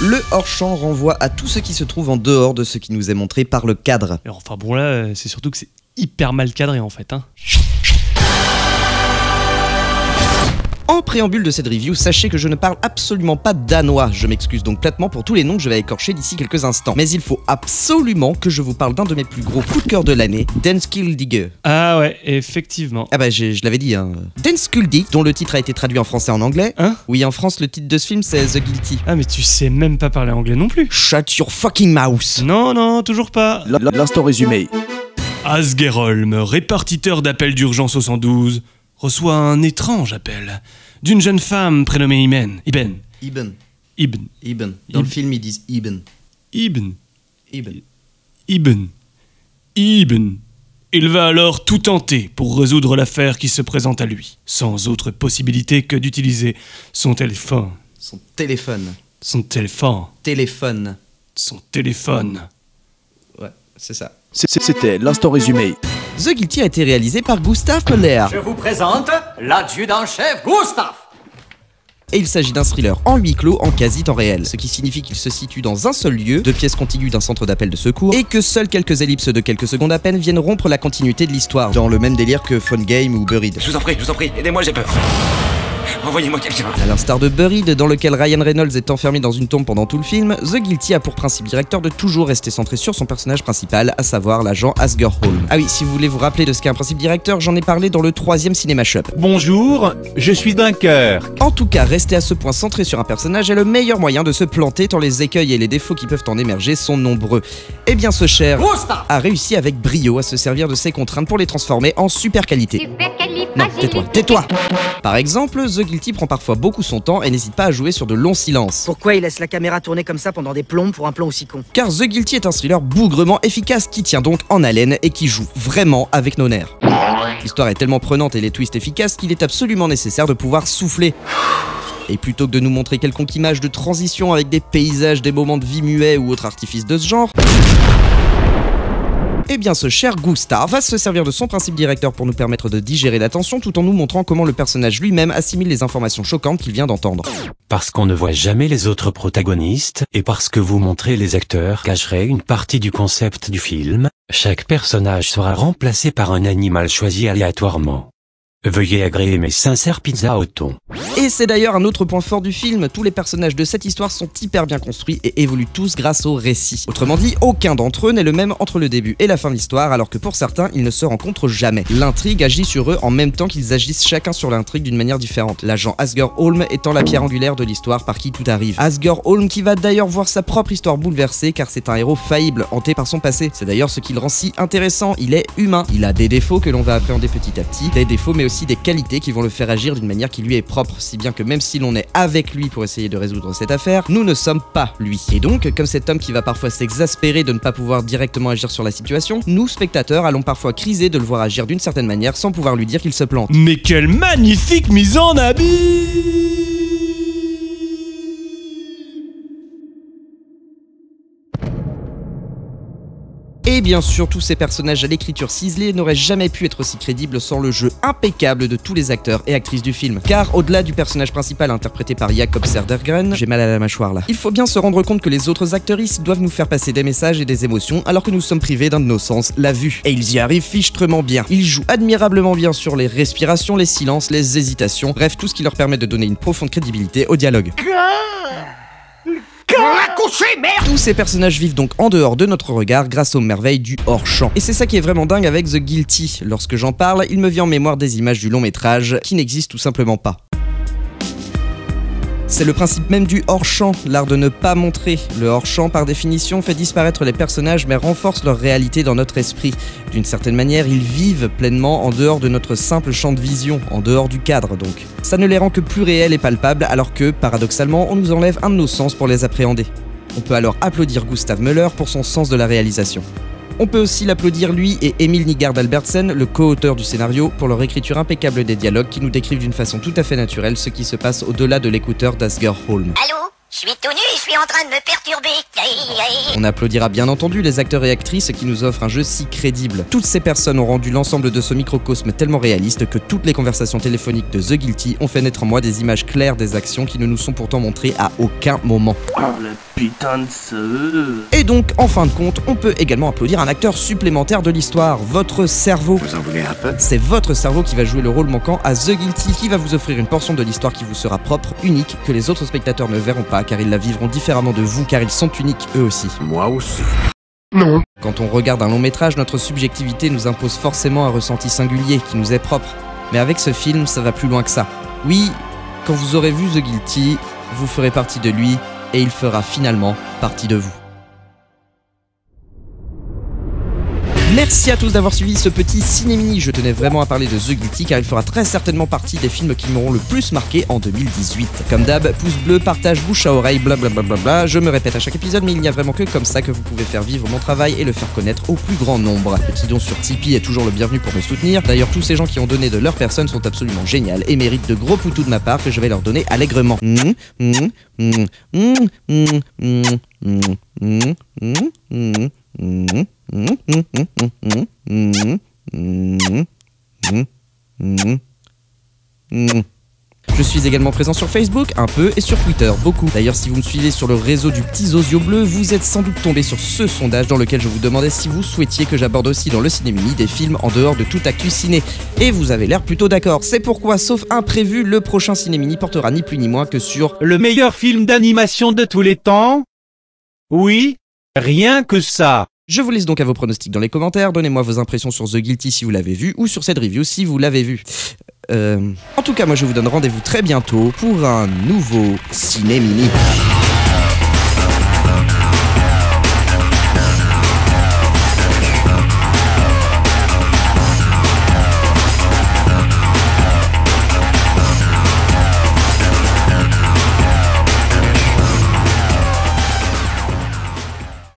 Le hors-champ renvoie à tout ce qui se trouve en dehors de ce qui nous est montré par le cadre. Alors, enfin bon là, c'est surtout que c'est hyper mal cadré en fait, hein. En préambule de cette review, sachez que je ne parle absolument pas danois, je m'excuse donc platement pour tous les noms que je vais écorcher d'ici quelques instants. Mais il faut absolument que je vous parle d'un de mes plus gros coups de cœur de l'année, Danskildige. Ah ouais, effectivement. Ah bah je l'avais dit, hein. Danskildige, dont le titre a été traduit en français en anglais. Hein? Oui, en France, le titre de ce film c'est The Guilty. Ah mais tu sais même pas parler anglais non plus. Shut your fucking mouth. Non, toujours pas. L'instant résumé. Asgerholm, répartiteur d'appels d'urgence au 112, reçoit un étrange appel d'une jeune femme prénommée Iben. Dans le film, ils disent Iben. Il va alors tout tenter pour résoudre l'affaire qui se présente à lui, sans autre possibilité que d'utiliser son téléphone. Son téléphone. Ouais, c'est ça. C'était l'instant résumé. The Guilty a été réalisé par Gustav Möller. Je vous présente l'adjudant-chef Gustav. Et il s'agit d'un thriller en huis clos en quasi-temps réel, ce qui signifie qu'il se situe dans un seul lieu, 2 pièces contiguës d'un centre d'appel de secours, et que seules quelques ellipses de quelques secondes à peine viennent rompre la continuité de l'histoire, dans le même délire que Phone Game ou Buried. Je vous en prie, aidez-moi, j'ai peur. Envoyez-moi quelqu'un. À l'instar de Buried, dans lequel Ryan Reynolds est enfermé dans une tombe pendant tout le film, The Guilty a pour principe directeur de toujours rester centré sur son personnage principal, à savoir l'agent Asgerholm. Ah oui, si vous voulez vous rappeler de ce qu'est un principe directeur, j'en ai parlé dans le 3e Cinéma Shop. Bonjour, je suis Dunkerque. En tout cas, rester à ce point centré sur un personnage est le meilleur moyen de se planter tant les écueils et les défauts qui peuvent en émerger sont nombreux. Eh bien ce cher a réussi avec brio à se servir de ses contraintes pour les transformer en super qualité. Non, tais-toi. Par exemple, The Guilty prend parfois beaucoup son temps et n'hésite pas à jouer sur de longs silences. Pourquoi il laisse la caméra tourner comme ça pendant des plombes pour un plan aussi con? Car The Guilty est un thriller bougrement efficace qui tient donc en haleine et qui joue vraiment avec nos nerfs. L'histoire est tellement prenante et les twists efficaces qu'il est absolument nécessaire de pouvoir souffler. Et plutôt que de nous montrer quelconque image de transition avec des paysages, des moments de vie muets ou autres artifices de ce genre, eh bien ce cher Gustav va se servir de son principe directeur pour nous permettre de digérer la tension tout en nous montrant comment le personnage lui-même assimile les informations choquantes qu'il vient d'entendre. Parce qu'on ne voit jamais les autres protagonistes, et parce que vous montrez les acteurs cacherait une partie du concept du film, chaque personnage sera remplacé par un animal choisi aléatoirement. Veuillez agréer mes sincères pizzas au thon. Et c'est d'ailleurs un autre point fort du film, tous les personnages de cette histoire sont hyper bien construits et évoluent tous grâce au récit. Autrement dit, aucun d'entre eux n'est le même entre le début et la fin de l'histoire, alors que pour certains, ils ne se rencontrent jamais. L'intrigue agit sur eux en même temps qu'ils agissent chacun sur l'intrigue d'une manière différente. L'agent Asgerholm étant la pierre angulaire de l'histoire par qui tout arrive. Asgerholm qui va d'ailleurs voir sa propre histoire bouleversée car c'est un héros faillible, hanté par son passé. C'est d'ailleurs ce qui le rend si intéressant, il est humain. Il a des défauts que l'on va appréhender petit à petit, des défauts mais aussi des qualités qui vont le faire agir d'une manière qui lui est propre, si bien que même si l'on est avec lui pour essayer de résoudre cette affaire, nous ne sommes pas lui. Et donc, comme cet homme qui va parfois s'exaspérer de ne pas pouvoir directement agir sur la situation, nous, spectateurs, allons parfois criser de le voir agir d'une certaine manière sans pouvoir lui dire qu'il se plante. Mais quelle magnifique mise en abîme! Et bien sûr, tous ces personnages à l'écriture ciselée n'auraient jamais pu être aussi crédibles sans le jeu impeccable de tous les acteurs et actrices du film. Car au-delà du personnage principal interprété par Jakob Södergren, j'ai mal à la mâchoire là, il faut bien se rendre compte que les autres actrices doivent nous faire passer des messages et des émotions alors que nous sommes privés d'un de nos sens, la vue. Et ils y arrivent fichtrement bien. Ils jouent admirablement bien sur les respirations, les silences, les hésitations, bref tout ce qui leur permet de donner une profonde crédibilité au dialogue. Tous ces personnages vivent donc en dehors de notre regard grâce aux merveilles du hors-champ. Et c'est ça qui est vraiment dingue avec The Guilty. Lorsque j'en parle, il me vient en mémoire des images du long métrage qui n'existent tout simplement pas. C'est le principe même du hors-champ, l'art de ne pas montrer. Le hors-champ, par définition, fait disparaître les personnages mais renforce leur réalité dans notre esprit. D'une certaine manière, ils vivent pleinement en dehors de notre simple champ de vision, en dehors du cadre donc. Ça ne les rend que plus réels et palpables alors que, paradoxalement, on nous enlève un de nos sens pour les appréhender. On peut alors applaudir Gustav Möller pour son sens de la réalisation. On peut aussi l'applaudir lui et Emil Nygard Albertsen, le co-auteur du scénario, pour leur écriture impeccable des dialogues qui nous décrivent d'une façon tout à fait naturelle ce qui se passe au-delà de l'écouteur d'Asgerholm. Allô, je suis tout nu et je suis en train de me perturber. On applaudira bien entendu les acteurs et actrices qui nous offrent un jeu si crédible. Toutes ces personnes ont rendu l'ensemble de ce microcosme tellement réaliste que toutes les conversations téléphoniques de The Guilty ont fait naître en moi des images claires des actions qui ne nous sont pourtant montrées à aucun moment. Oh la putain de ce... Et donc, en fin de compte, on peut également applaudir un acteur supplémentaire de l'histoire, votre cerveau. Vous en voulez un peu? C'est votre cerveau qui va jouer le rôle manquant à The Guilty, qui va vous offrir une portion de l'histoire qui vous sera propre, unique, que les autres spectateurs ne verront pas, car ils la vivront différemment de vous, car ils sont uniques eux aussi. Moi aussi. Non. Quand on regarde un long métrage, notre subjectivité nous impose forcément un ressenti singulier qui nous est propre. Mais avec ce film, ça va plus loin que ça. Oui, quand vous aurez vu The Guilty, vous ferez partie de lui, et il fera finalement partie de vous. Merci à tous d'avoir suivi ce petit ciné-mini. Je tenais vraiment à parler de The Guilty car il fera très certainement partie des films qui m'auront le plus marqué en 2018. Comme d'hab, pouce bleu, partage, bouche à oreille, blablabla. Je me répète à chaque épisode, mais il n'y a vraiment que comme ça que vous pouvez faire vivre mon travail et le faire connaître au plus grand nombre. Petit don sur Tipeee est toujours le bienvenu pour me soutenir. D'ailleurs, tous ces gens qui ont donné de leur personne sont absolument géniales et méritent de gros poutous de ma part que je vais leur donner allègrement. Je suis également présent sur Facebook, un peu, et sur Twitter, beaucoup. D'ailleurs, si vous me suivez sur le réseau du petit Zozio bleu, vous êtes sans doute tombé sur ce sondage dans lequel je vous demandais si vous souhaitiez que j'aborde aussi dans le ciné-mini des films en dehors de toute actu ciné. Et vous avez l'air plutôt d'accord. C'est pourquoi, sauf imprévu, le prochain ciné-mini portera ni plus ni moins que sur le meilleur film d'animation de tous les temps? Oui, rien que ça. Je vous laisse donc à vos pronostics dans les commentaires, donnez-moi vos impressions sur The Guilty si vous l'avez vu, ou sur cette review si vous l'avez vu. En tout cas, moi je vous donne rendez-vous très bientôt pour un nouveau ciné-mini.